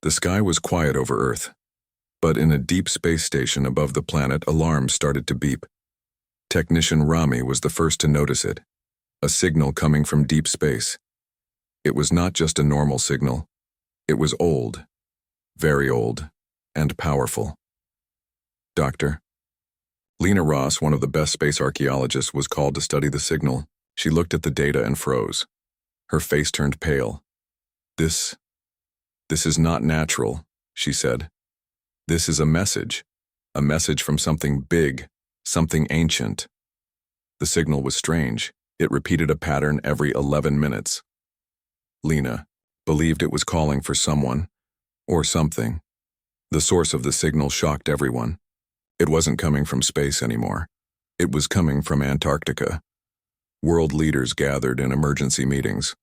The sky was quiet over Earth, but in a deep space station above the planet, alarms started to beep. Technician Rami was the first to notice it, a signal coming from deep space. It was not just a normal signal. It was old, very old, and powerful. Doctor. Lena Ross, one of the best space archaeologists, was called to study the signal. She looked at the data and froze. Her face turned pale. This is not natural, she said. This is a message from something big, something ancient. The signal was strange. It repeated a pattern every 11 minutes. Lena believed it was calling for someone or something. The source of the signal shocked everyone. It wasn't coming from space anymore. It was coming from Antarctica. World leaders gathered in emergency meetings.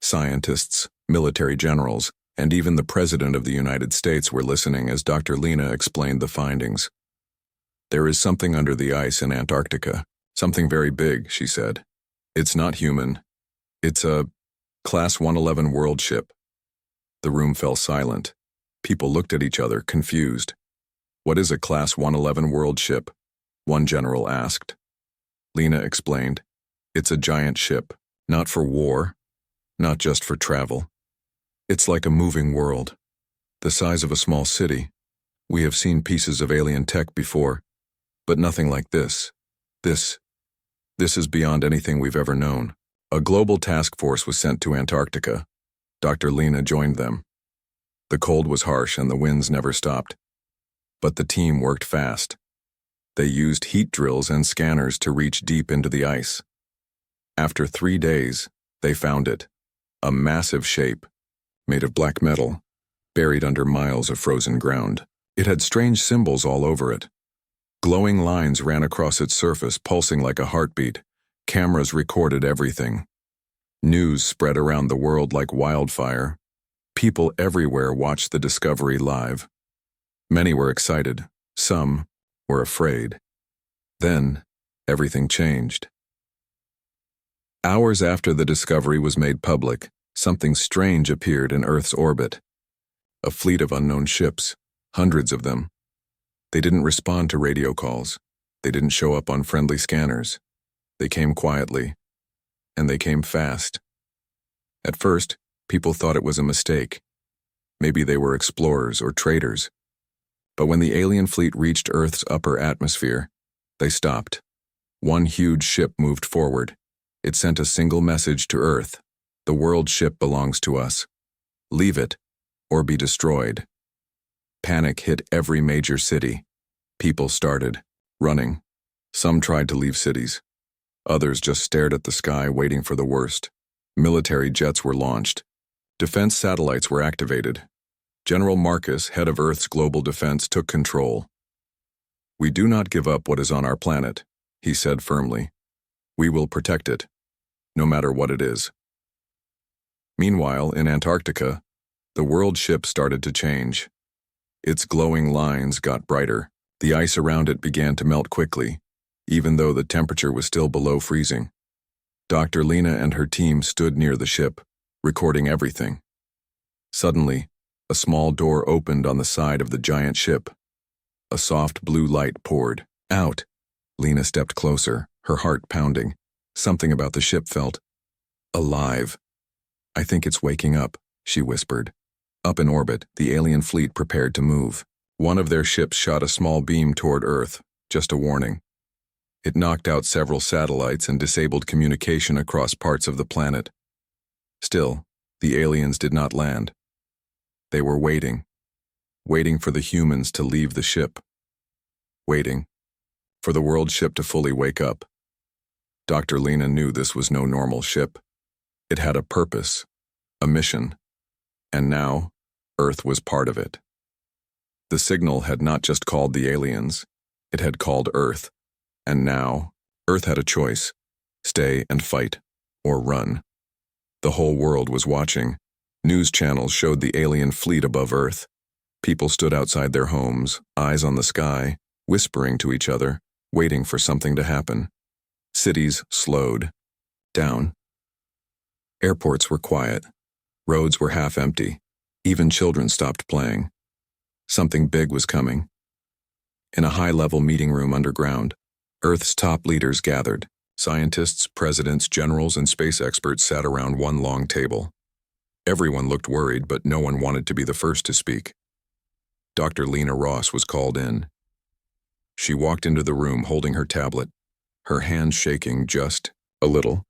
Scientists, military generals, and even the President of the United States were listening as Dr. Lena explained the findings. There is something under the ice in Antarctica, something very big, she said. It's not human. It's a Class 111 world ship. The room fell silent. People looked at each other, confused. What is a Class 111 world ship? One general asked. Lena explained. It's a giant ship, not for war, not just for travel. It's like a moving world, the size of a small city. We have seen pieces of alien tech before, but nothing like this. This is beyond anything we've ever known. A global task force was sent to Antarctica. Dr. Lena joined them. The cold was harsh and the winds never stopped. But the team worked fast. They used heat drills and scanners to reach deep into the ice. After 3 days, they found it, a massive shape, made of black metal, buried under miles of frozen ground. It had strange symbols all over it. Glowing lines ran across its surface, pulsing like a heartbeat. Cameras recorded everything. News spread around the world like wildfire. People everywhere watched the discovery live. Many were excited. Some were afraid. Then, everything changed. Hours after the discovery was made public, something strange appeared in Earth's orbit. A fleet of unknown ships, hundreds of them. They didn't respond to radio calls. They didn't show up on friendly scanners. They came quietly, and they came fast. At first, people thought it was a mistake. Maybe they were explorers or traders. But when the alien fleet reached Earth's upper atmosphere, they stopped. One huge ship moved forward. It sent a single message to Earth. The world ship belongs to us. Leave it, or be destroyed. Panic hit every major city. People started running. Some tried to leave cities. Others just stared at the sky, waiting for the worst. Military jets were launched. Defense satellites were activated. General Marcus, head of Earth's global defense, took control. We do not give up what is on our planet, he said firmly. We will protect it, no matter what it is. Meanwhile, in Antarctica, the world ship started to change. Its glowing lines got brighter. The ice around it began to melt quickly, even though the temperature was still below freezing. Dr. Lena and her team stood near the ship, recording everything. Suddenly, a small door opened on the side of the giant ship. A soft blue light poured out. Lena stepped closer, her heart pounding. Something about the ship felt alive. I think it's waking up, she whispered. Up in orbit, the alien fleet prepared to move. One of their ships shot a small beam toward Earth, just a warning. It knocked out several satellites and disabled communication across parts of the planet. Still, the aliens did not land. They were waiting for the humans to leave the ship. Waiting for the world ship to fully wake up. Dr. Lena knew this was no normal ship. It had a purpose, a mission, and now Earth was part of it. The signal had not just called the aliens, it had called Earth, and now Earth had a choice: stay and fight, or run. The whole world was watching. News channels showed the alien fleet above Earth. People stood outside their homes, eyes on the sky, whispering to each other, waiting for something to happen. Cities slowed down. Airports were quiet. Roads were half empty. Even children stopped playing. Something big was coming. In a high-level meeting room underground, Earth's top leaders gathered. Scientists, presidents, generals, and space experts sat around one long table. Everyone looked worried, but no one wanted to be the first to speak. Dr. Lena Ross was called in. She walked into the room holding her tablet, her hands shaking just a little.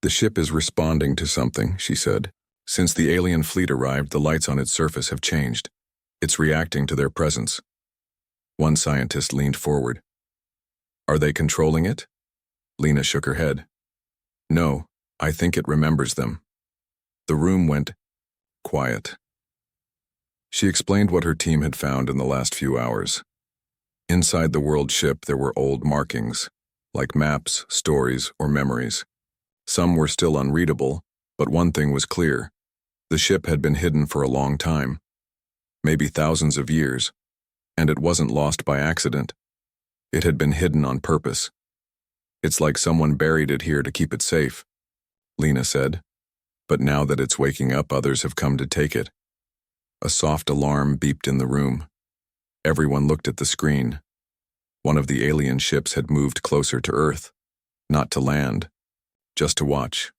"The ship is responding to something," she said. "Since the alien fleet arrived, the lights on its surface have changed. It's reacting to their presence." One scientist leaned forward. "Are they controlling it?" Lena shook her head. "No, I think it remembers them." The room went quiet. She explained what her team had found in the last few hours. Inside the world ship there were old markings, like maps, stories, or memories. Some were still unreadable, but one thing was clear. The ship had been hidden for a long time, maybe thousands of years, and it wasn't lost by accident. It had been hidden on purpose. "It's like someone buried it here to keep it safe," Lena said. "But now that it's waking up, others have come to take it." A soft alarm beeped in the room. Everyone looked at the screen. One of the alien ships had moved closer to Earth, not to land, just to watch.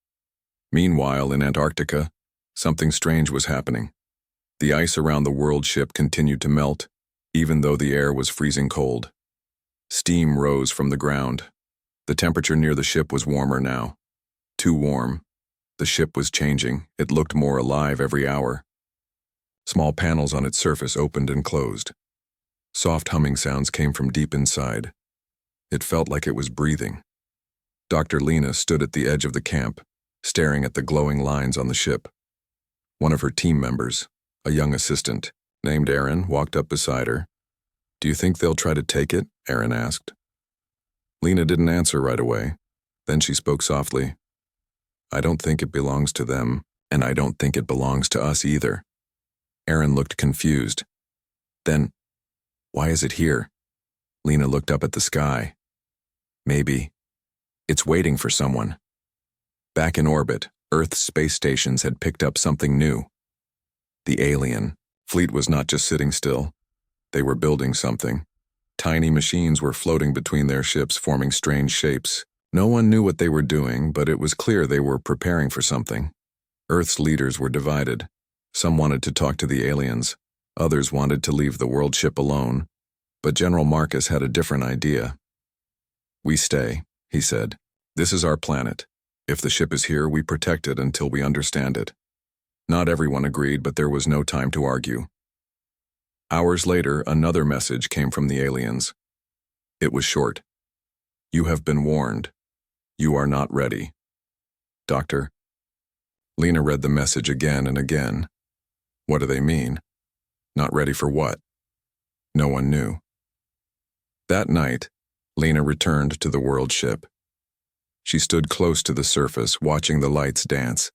Meanwhile, in Antarctica, something strange was happening. The ice around the world ship continued to melt, even though the air was freezing cold. Steam rose from the ground. The temperature near the ship was warmer now. Too warm. The ship was changing. It looked more alive every hour. Small panels on its surface opened and closed. Soft humming sounds came from deep inside. It felt like it was breathing. Dr. Lena stood at the edge of the camp, staring at the glowing lines on the ship. One of her team members, a young assistant, named Aaron, walked up beside her. "Do you think they'll try to take it?" Aaron asked. Lena didn't answer right away. Then she spoke softly. "I don't think it belongs to them, and I don't think it belongs to us either." Aaron looked confused. "Then, why is it here?" Lena looked up at the sky. "Maybe it's waiting for someone." Back in orbit, Earth's space stations had picked up something new. The alien fleet was not just sitting still. They were building something. Tiny machines were floating between their ships, forming strange shapes. No one knew what they were doing, but it was clear they were preparing for something. Earth's leaders were divided. Some wanted to talk to the aliens. Others wanted to leave the world ship alone. But General Marcus had a different idea. "We stay," he said. "This is our planet. If the ship is here, we protect it until we understand it." Not everyone agreed, but there was no time to argue. Hours later, another message came from the aliens. It was short. "You have been warned. You are not ready. Doctor." Lena read the message again and again. What do they mean? Not ready for what? No one knew. That night, Lena returned to the world ship. She stood close to the surface, watching the lights dance.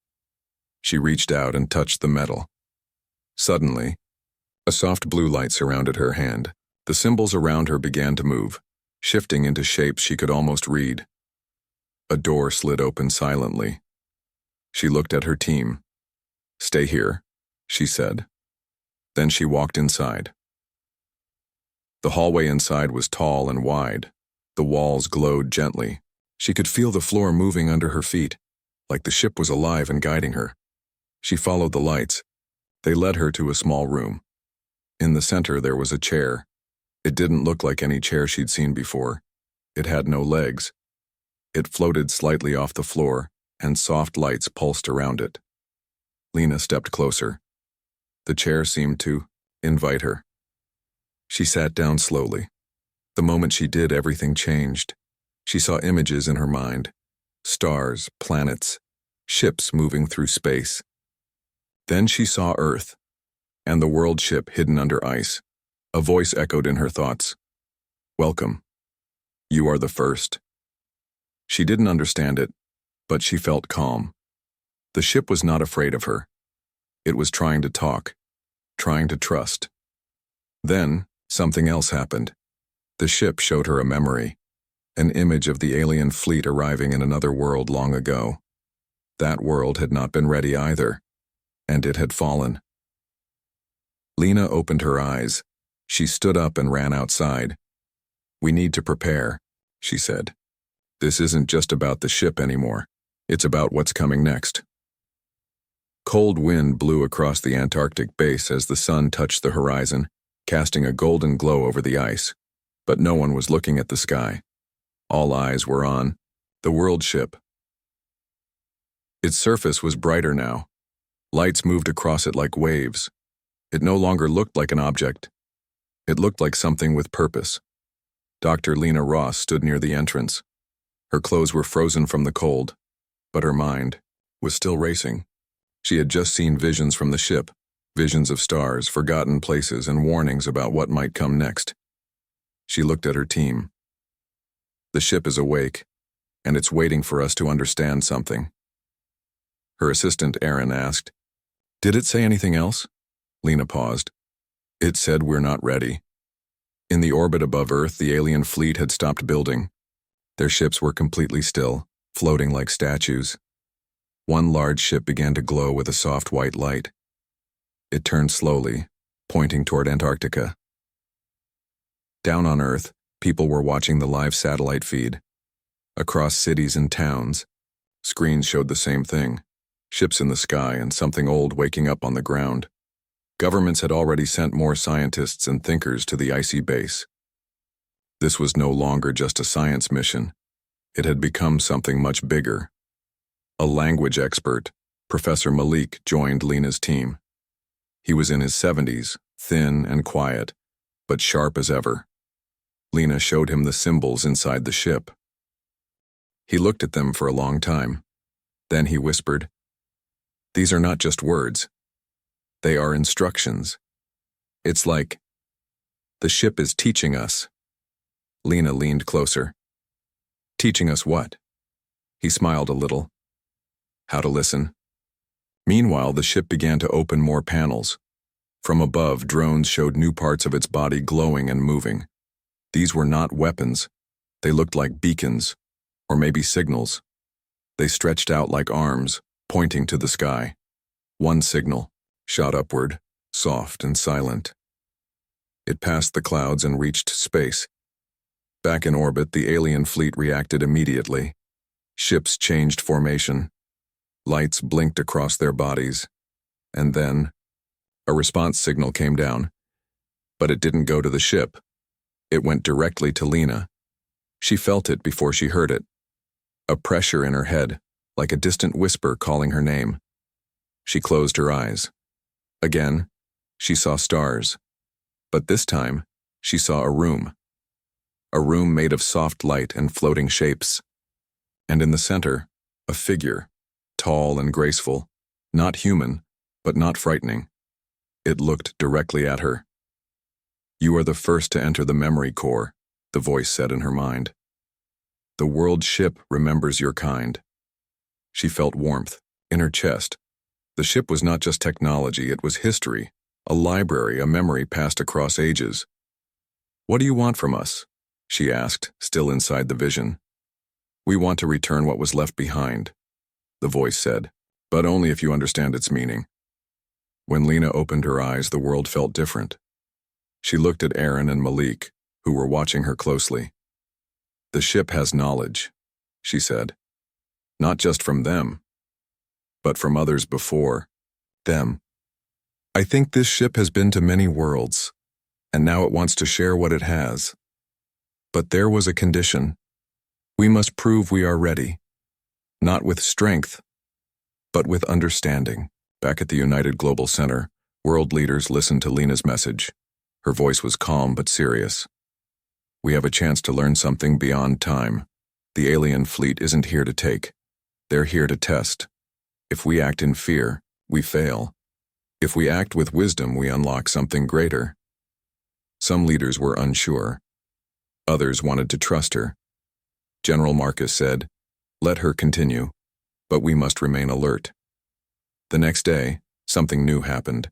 She reached out and touched the metal. Suddenly, a soft blue light surrounded her hand. The symbols around her began to move, shifting into shapes she could almost read. A door slid open silently. She looked at her team. "Stay here," she said. Then she walked inside. The hallway inside was tall and wide. The walls glowed gently. She could feel the floor moving under her feet, like the ship was alive and guiding her. She followed the lights. They led her to a small room. In the center there was a chair. It didn't look like any chair she'd seen before. It had no legs. It floated slightly off the floor, and soft lights pulsed around it. Lena stepped closer. The chair seemed to invite her. She sat down slowly. The moment she did, everything changed. She saw images in her mind. Stars, planets, ships moving through space. Then she saw Earth, and the world ship hidden under ice. A voice echoed in her thoughts. "Welcome. You are the first." She didn't understand it, but she felt calm. The ship was not afraid of her. It was trying to talk, trying to trust. Then, something else happened. The ship showed her a memory, an image of the alien fleet arriving in another world long ago. That world had not been ready either, and it had fallen. Lena opened her eyes. She stood up and ran outside. "We need to prepare," she said. "This isn't just about the ship anymore. It's about what's coming next." Cold wind blew across the Antarctic base as the sun touched the horizon, casting a golden glow over the ice. But no one was looking at the sky. All eyes were on the world ship. Its surface was brighter now. Lights moved across it like waves. It no longer looked like an object. It looked like something with purpose. Dr. Lena Ross stood near the entrance. Her clothes were frozen from the cold, but her mind was still racing. She had just seen visions from the ship, visions of stars, forgotten places, and warnings about what might come next. She looked at her team. "The ship is awake, and it's waiting for us to understand something." Her assistant, Aaron, asked, "Did it say anything else?" Lena paused. "It said we're not ready." In the orbit above Earth, the alien fleet had stopped building. Their ships were completely still, floating like statues. One large ship began to glow with a soft white light. It turned slowly, pointing toward Antarctica. Down on Earth, people were watching the live satellite feed. Across cities and towns, screens showed the same thing: ships in the sky and something old waking up on the ground. Governments had already sent more scientists and thinkers to the icy base. This was no longer just a science mission. It had become something much bigger. A language expert, Professor Malik, joined Lena's team. He was in his 70s, thin and quiet, but sharp as ever. Lena showed him the symbols inside the ship. He looked at them for a long time. Then he whispered, "These are not just words. They are instructions. It's like the ship is teaching us." Lena leaned closer. "Teaching us what?" He smiled a little. "How to listen." Meanwhile, the ship began to open more panels. From above, drones showed new parts of its body glowing and moving. These were not weapons. They looked like beacons, or maybe signals. They stretched out like arms, pointing to the sky. One signal shot upward, soft and silent. It passed the clouds and reached space. Back in orbit, the alien fleet reacted immediately. Ships changed formation. Lights blinked across their bodies. And then, a response signal came down. But it didn't go to the ship. It went directly to Lena. She felt it before she heard it. A pressure in her head, like a distant whisper calling her name. She closed her eyes. Again, she saw stars. But this time, she saw a room. A room made of soft light and floating shapes. And in the center, a figure, tall and graceful, not human, but not frightening. It looked directly at her. "You are the first to enter the memory core," the voice said in her mind. "The world ship remembers your kind." She felt warmth in her chest. The ship was not just technology, it was history, a library, a memory passed across ages. "What do you want from us?" she asked, still inside the vision. "We want to return what was left behind," the voice said, "but only if you understand its meaning." When Lena opened her eyes, the world felt different. She looked at Aaron and Malik, who were watching her closely. "The ship has knowledge," she said. "Not just from them, but from others before them. I think this ship has been to many worlds, and now it wants to share what it has. But there was a condition. We must prove we are ready, not with strength, but with understanding." Back at the United Global Center, world leaders listened to Lena's message. Her voice was calm but serious. "We have a chance to learn something beyond time. The alien fleet isn't here to take. They're here to test. If we act in fear, we fail. If we act with wisdom, we unlock something greater." Some leaders were unsure. Others wanted to trust her. General Marcus said, "Let her continue, but we must remain alert." The next day, something new happened.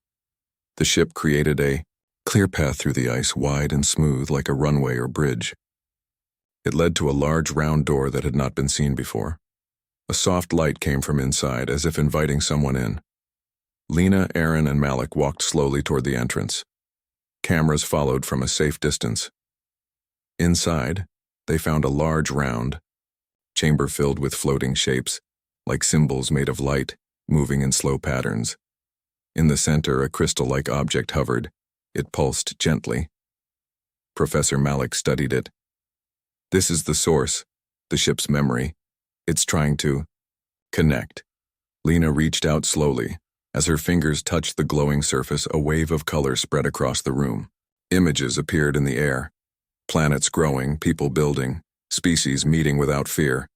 The ship created a clear path through the ice, wide and smooth like a runway or bridge. It led to a large round door that had not been seen before. A soft light came from inside, as if inviting someone in. Lena, Aaron, and Malik walked slowly toward the entrance. Cameras followed from a safe distance. Inside, they found a large round chamber filled with floating shapes, like symbols made of light, moving in slow patterns. In the center, a crystal-like object hovered. It pulsed gently. Professor Malik studied it. This is the source, the ship's memory. It's trying to connect. Lena reached out slowly. As her fingers touched the glowing surface, a wave of color spread across the room. Images appeared in the air. Planets growing, people building, species meeting without fear.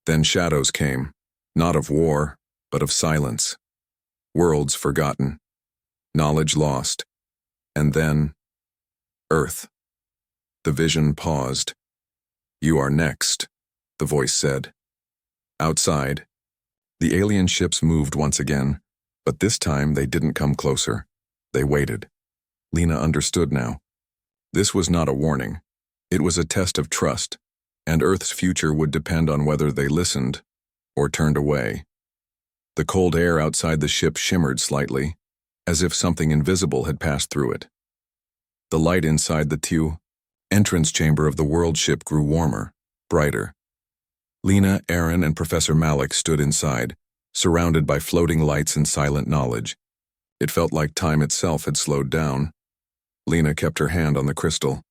Then shadows came, not of war, but of silence. Worlds forgotten. Knowledge lost. And then, Earth. The vision paused. "You are next," the voice said. Outside, the alien ships moved once again, but this time they didn't come closer. They waited. Lena understood now. This was not a warning. It was a test of trust, and Earth's future would depend on whether they listened or turned away. The cold air outside the ship shimmered slightly, as if something invisible had passed through it. The light inside the entrance chamber of the world ship grew warmer, brighter. Lena, Aaron, and Professor Malik stood inside, surrounded by floating lights and silent knowledge. It felt like time itself had slowed down. Lena kept her hand on the crystal.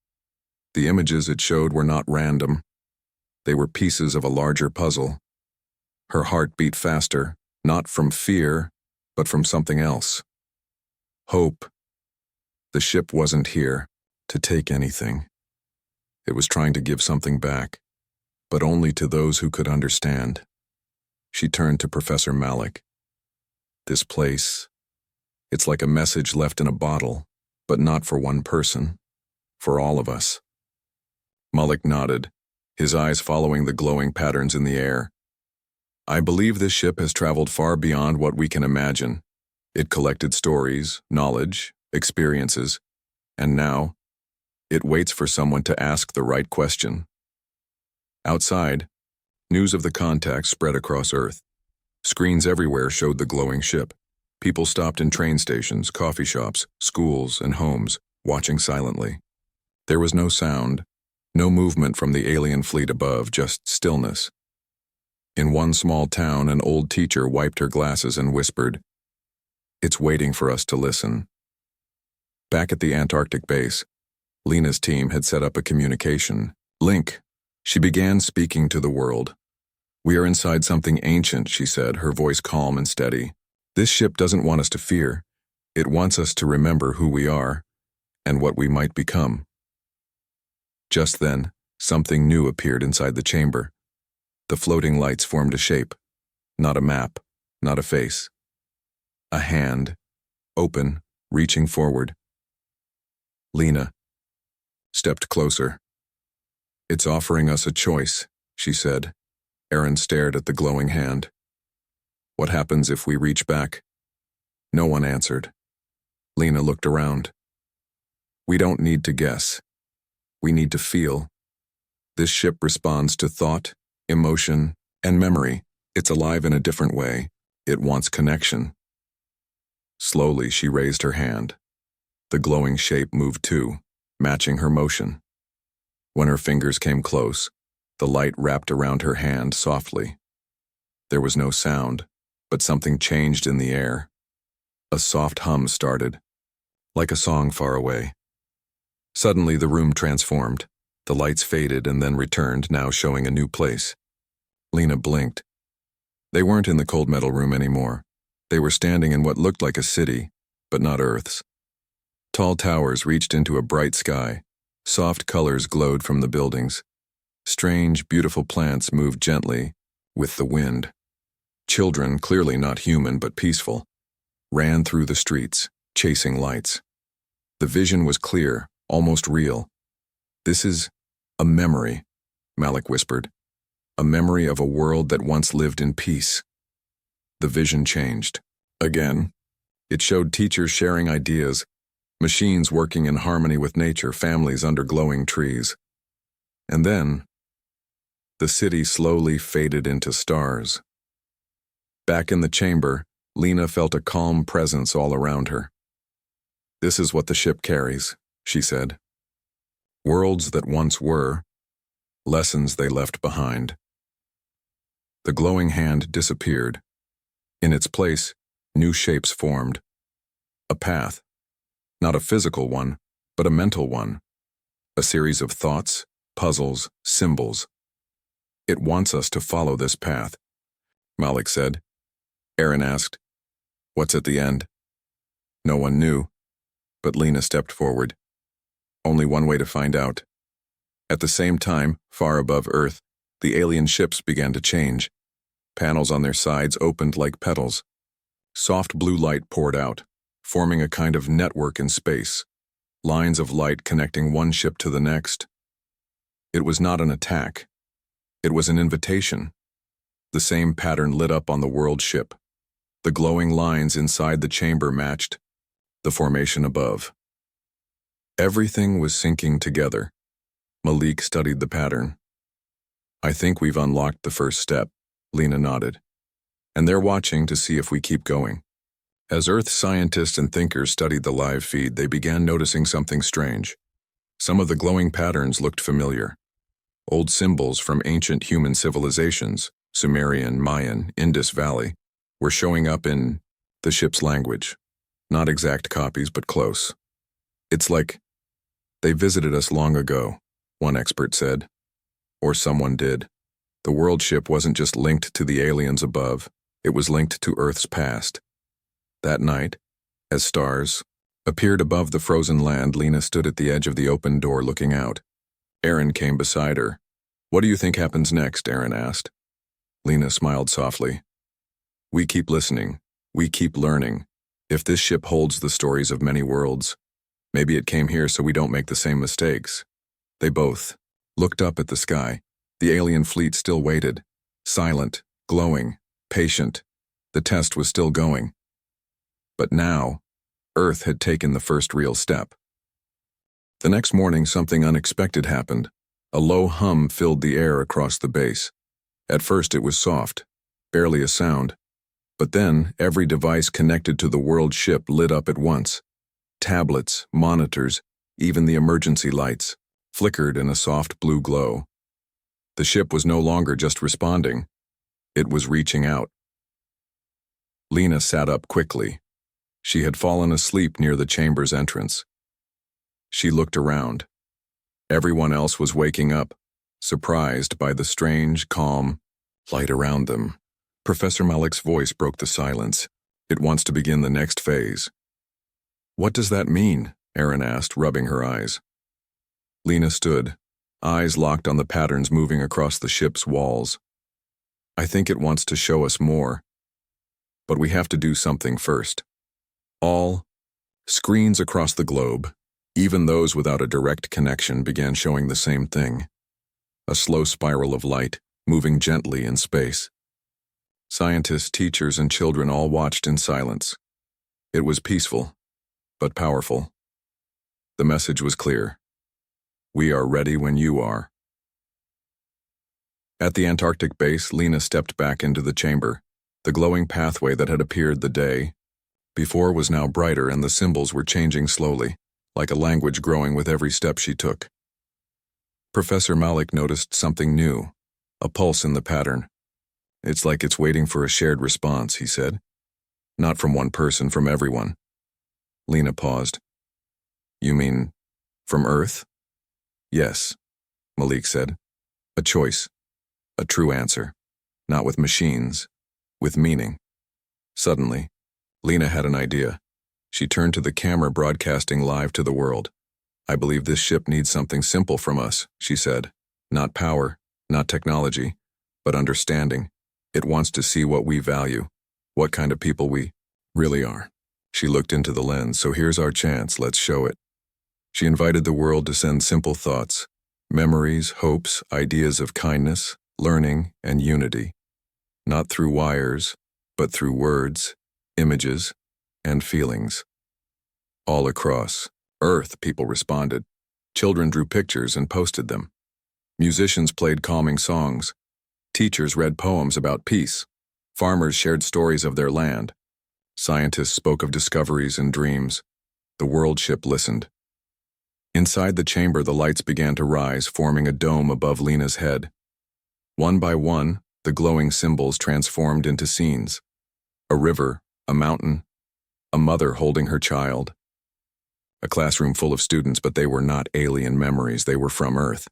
The images it showed were not random. They were pieces of a larger puzzle. Her heart beat faster, not from fear, but from something else. Hope. The ship wasn't here to take anything. It was trying to give something back, but only to those who could understand. She turned to Professor Malik. "This place, it's like a message left in a bottle, but not for one person, for all of us." Malik nodded, his eyes following the glowing patterns in the air. "I believe this ship has traveled far beyond what we can imagine. It collected stories, knowledge, experiences, and now, it waits for someone to ask the right question." Outside, news of the contact spread across Earth. Screens everywhere showed the glowing ship. People stopped in train stations, coffee shops, schools, and homes, watching silently. There was no sound, no movement from the alien fleet above, just stillness. In one small town, an old teacher wiped her glasses and whispered, "It's waiting for us to listen." Back at the Antarctic base, Lena's team had set up a communication link. She began speaking to the world. "We are inside something ancient," she said, her voice calm and steady. "This ship doesn't want us to fear. It wants us to remember who we are and what we might become." Just then, something new appeared inside the chamber. The floating lights formed a shape. Not a map, not a face. A hand, open, reaching forward. Lena stepped closer. "It's offering us a choice," she said. Aaron stared at the glowing hand. "What happens if we reach back?" No one answered. Lena looked around. "We don't need to guess. We need to feel. This ship responds to thought, emotion, and memory. It's alive in a different way. It wants connection." Slowly, she raised her hand. The glowing shape moved too, matching her motion. When her fingers came close, the light wrapped around her hand softly. There was no sound, but something changed in the air. A soft hum started, like a song far away. Suddenly, the room transformed. The lights faded and then returned, now showing a new place. Lena blinked. They weren't in the cold metal room anymore. They were standing in what looked like a city, but not Earth's. Tall towers reached into a bright sky. Soft colors glowed from the buildings. Strange, beautiful plants moved gently with the wind. Children, clearly not human but peaceful, ran through the streets, chasing lights. The vision was clear, almost real. "This is a memory," Malik whispered. "A memory of a world that once lived in peace." The vision changed. Again, it showed teachers sharing ideas, machines working in harmony with nature, families under glowing trees. And then, the city slowly faded into stars. Back in the chamber, Lena felt a calm presence all around her. "This is what the ship carries," she said. "Worlds that once were, lessons they left behind." The glowing hand disappeared. In its place, new shapes formed. A path. Not a physical one, but a mental one. A series of thoughts, puzzles, symbols. "It wants us to follow this path," Malik said. Aaron asked, "What's at the end?" No one knew, but Lena stepped forward. Only one way to find out. At the same time, far above Earth, the alien ships began to change. Panels on their sides opened like petals. Soft blue light poured out, forming a kind of network in space. Lines of light connecting one ship to the next. It was not an attack. It was an invitation. The same pattern lit up on the world ship. The glowing lines inside the chamber matched the formation above. Everything was syncing together. Malik studied the pattern. "I think we've unlocked the first step," Lena nodded. "And they're watching to see if we keep going." As Earth scientists and thinkers studied the live feed, they began noticing something strange. Some of the glowing patterns looked familiar. Old symbols from ancient human civilizations, Sumerian, Mayan, Indus Valley, were showing up in the ship's language. Not exact copies, but close. "It's like they visited us long ago," one expert said. Or someone did. The world ship wasn't just linked to the aliens above, it was linked to Earth's past. That night, as stars appeared above the frozen land, Lena stood at the edge of the open door looking out. Aaron came beside her. "What do you think happens next?" Aaron asked. Lena smiled softly. "We keep listening. We keep learning. If this ship holds the stories of many worlds, maybe it came here so we don't make the same mistakes." They both looked up at the sky. The alien fleet still waited, silent, glowing, patient. The test was still going. But now, Earth had taken the first real step. The next morning, something unexpected happened. A low hum filled the air across the base. At first it was soft, barely a sound. But then, every device connected to the world ship lit up at once. Tablets, monitors, even the emergency lights, flickered in a soft blue glow. The ship was no longer just responding. It was reaching out. Lena sat up quickly. She had fallen asleep near the chamber's entrance. She looked around. Everyone else was waking up, surprised by the strange, calm light around them. Professor Malik's voice broke the silence. "It wants to begin the next phase." "What does that mean?" Aaron asked, rubbing her eyes. Lena stood, eyes locked on the patterns moving across the ship's walls. "I think it wants to show us more. But we have to do something first." All screens across the globe, even those without a direct connection, began showing the same thing. A slow spiral of light, moving gently in space. Scientists, teachers, and children all watched in silence. It was peaceful, but powerful. The message was clear. We are ready when you are. At the Antarctic base, Lena stepped back into the chamber. The glowing pathway that had appeared the day before was now brighter, and the symbols were changing slowly, like a language growing with every step she took. Professor Malik noticed something new, a pulse in the pattern. "It's like it's waiting for a shared response," he said. "Not from one person, from everyone." Lena paused. "You mean from Earth?" "Yes," Malik said. "A choice. A true answer. Not with machines. With meaning." Suddenly, Lena had an idea. She turned to the camera broadcasting live to the world. "I believe this ship needs something simple from us," she said. "Not power, not technology, but understanding. It wants to see what we value, what kind of people we really are." She looked into the lens. "So here's our chance, let's show it." She invited the world to send simple thoughts, memories, hopes, ideas of kindness, learning, and unity. Not through wires, but through words, images, and feelings. All across Earth, people responded. Children drew pictures and posted them. Musicians played calming songs. Teachers read poems about peace. Farmers shared stories of their land. Scientists spoke of discoveries and dreams. The world ship listened. Inside the chamber, the lights began to rise, forming a dome above Lena's head. One by one, the glowing symbols transformed into scenes. A river, a mountain, a mother holding her child. A classroom full of students, but they were not alien memories, they were from Earth.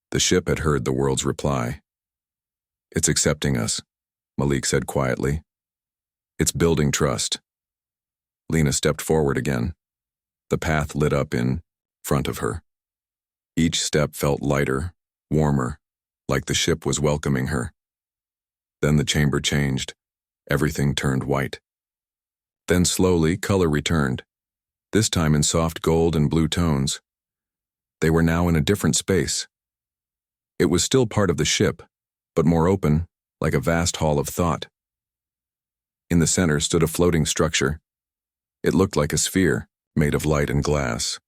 The ship had heard the world's reply. "It's accepting us," Malik said quietly. "It's building trust." Lena stepped forward again. The path lit up in front of her. Each step felt lighter, warmer, like the ship was welcoming her. Then the chamber changed. Everything turned white. Then slowly, color returned, this time in soft gold and blue tones. They were now in a different space. It was still part of the ship, but more open, like a vast hall of thought. In the center stood a floating structure. It looked like a sphere, made of light and glass.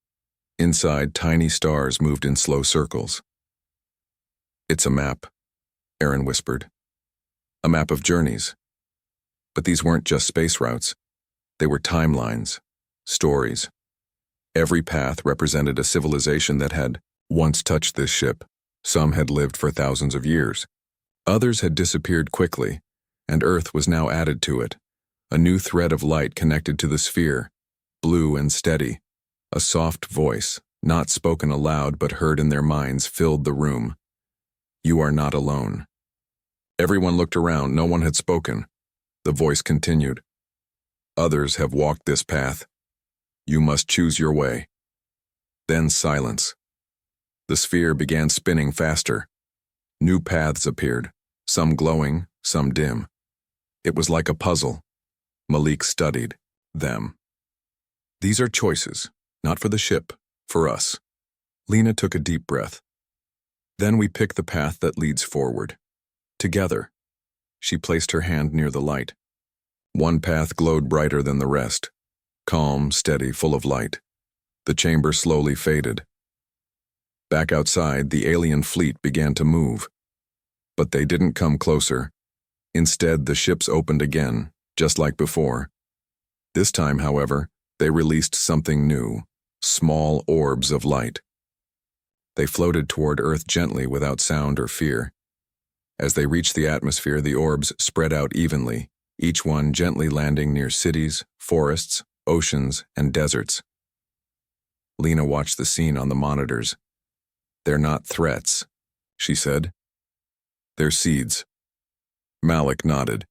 Inside, tiny stars moved in slow circles. "It's a map," Aaron whispered. "A map of journeys." But these weren't just space routes. They were timelines, stories. Every path represented a civilization that had once touched this ship. Some had lived for thousands of years. Others had disappeared quickly, and Earth was now added to it. A new thread of light connected to the sphere, blue and steady. A soft voice, not spoken aloud but heard in their minds, filled the room. "You are not alone." Everyone looked around. No one had spoken. The voice continued. "Others have walked this path. You must choose your way." Then silence. The sphere began spinning faster. New paths appeared, some glowing, some dim. It was like a puzzle. Malik studied them. "These are choices, not for the ship, for us." Lena took a deep breath. "Then we pick the path that leads forward. Together." She placed her hand near the light. One path glowed brighter than the rest. Calm, steady, full of light. The chamber slowly faded. Back outside, the alien fleet began to move. But they didn't come closer. Instead, the ships opened again, just like before. This time, however, they released something new, small orbs of light. They floated toward Earth gently without sound or fear. As they reached the atmosphere, the orbs spread out evenly, each one gently landing near cities, forests, oceans, and deserts. Lena watched the scene on the monitors. "They're not threats," she said. "They're seeds." Malik nodded.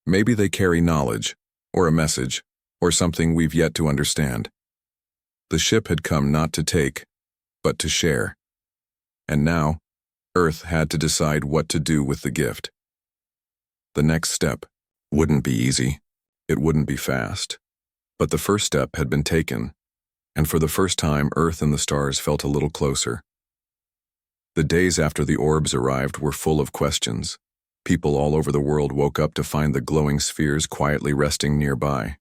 "Maybe they carry knowledge, or a message, or something we've yet to understand." The ship had come not to take, but to share. And now, Earth had to decide what to do with the gift. The next step wouldn't be easy. It wouldn't be fast. But the first step had been taken, and for the first time, Earth and the stars felt a little closer. The days after the orbs arrived were full of questions. People all over the world woke up to find the glowing spheres quietly resting nearby.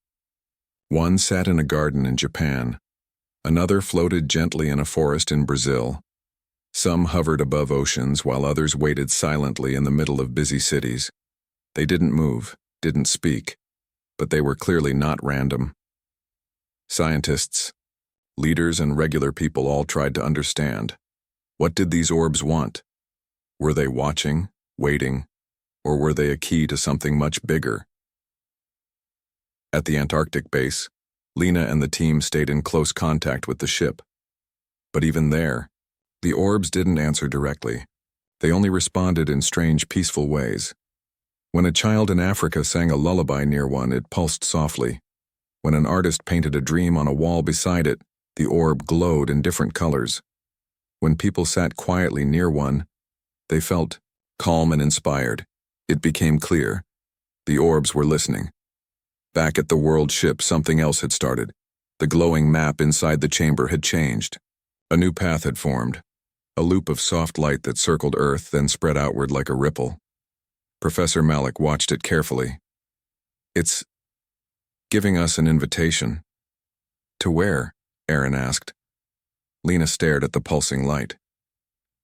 One sat in a garden in Japan. Another floated gently in a forest in Brazil. Some hovered above oceans while others waited silently in the middle of busy cities. They didn't move, didn't speak, but they were clearly not random. Scientists, leaders, and regular people all tried to understand. What did these orbs want? Were they watching, waiting, or were they a key to something much bigger? At the Antarctic base, Lena and the team stayed in close contact with the ship. But even there, the orbs didn't answer directly. They only responded in strange, peaceful ways. When a child in Africa sang a lullaby near one, it pulsed softly. When an artist painted a dream on a wall beside it, the orb glowed in different colors. When people sat quietly near one, they felt calm and inspired. It became clear. The orbs were listening. Back at the world ship, something else had started. The glowing map inside the chamber had changed. A new path had formed. A loop of soft light that circled Earth, then spread outward like a ripple. Professor Malik watched it carefully. "It's giving us an invitation." "To where?" Aaron asked. Lena stared at the pulsing light.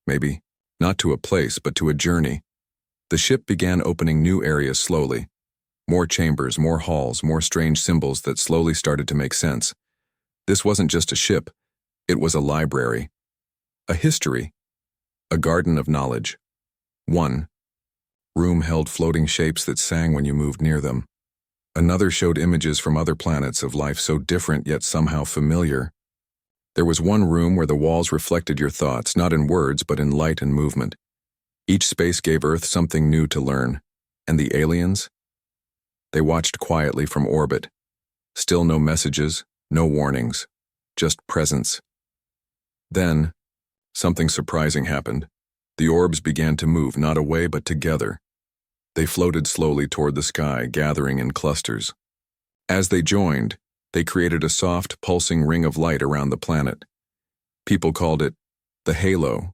"Maybe not to a place, but to a journey." The ship began opening new areas slowly. More chambers, more halls, more strange symbols that slowly started to make sense. This wasn't just a ship, it was a library, a history, a garden of knowledge. One room held floating shapes that sang when you moved near them. Another showed images from other planets of life so different yet somehow familiar. There was one room where the walls reflected your thoughts, not in words but in light and movement. Each space gave Earth something new to learn. And the aliens? They watched quietly from orbit. Still no messages, no warnings, just presence. Then, something surprising happened. The orbs began to move, not away but together. They floated slowly toward the sky, gathering in clusters. As they joined, they created a soft, pulsing ring of light around the planet. People called it the halo.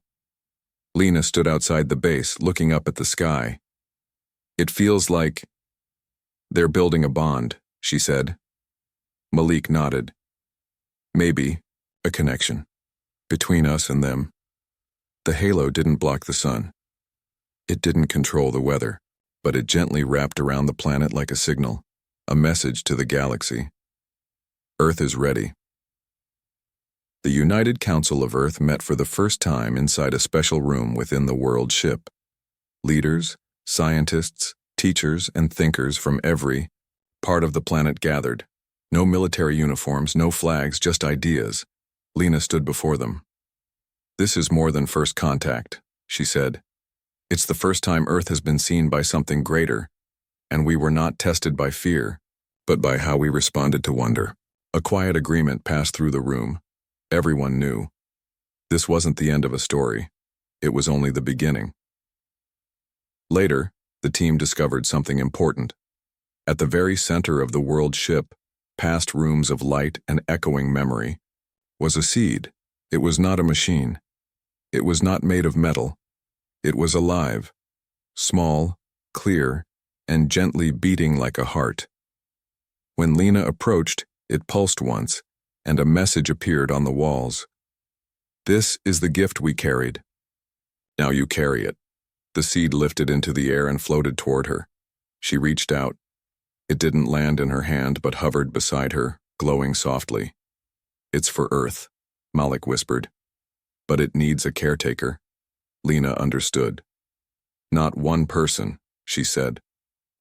Lena stood outside the base, looking up at the sky. It feels like they're building a bond, she said. Malik nodded. Maybe a connection between us and them. The halo didn't block the sun. It didn't control the weather, but it gently wrapped around the planet like a signal, a message to the galaxy. Earth is ready. The United Council of Earth met for the first time inside a special room within the world ship. Leaders, scientists, teachers, and thinkers from every part of the planet gathered. No military uniforms, no flags, just ideas. Lena stood before them. This is more than first contact, she said. It's the first time Earth has been seen by something greater, and we were not tested by fear, but by how we responded to wonder. A quiet agreement passed through the room. Everyone knew. This wasn't the end of a story. It was only the beginning. Later, the team discovered something important. At the very center of the world ship, past rooms of light and echoing memory, was a seed. It was not a machine. It was not made of metal. It was alive, small, clear, and gently beating like a heart. When Lena approached, it pulsed once, and a message appeared on the walls. This is the gift we carried. Now you carry it. The seed lifted into the air and floated toward her. She reached out. It didn't land in her hand but hovered beside her, glowing softly. It's for Earth, Malik whispered. But it needs a caretaker. Lena understood. Not one person, she said.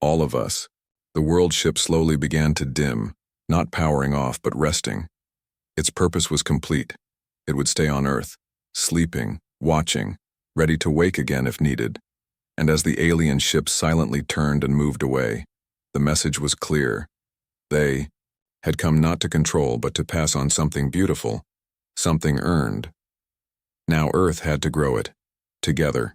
All of us. The world ship slowly began to dim, not powering off but resting. Its purpose was complete. It would stay on Earth, sleeping, watching, ready to wake again if needed. And as the alien ship silently turned and moved away, the message was clear. They had come not to control but to pass on something beautiful, something earned. Now Earth had to grow it, together.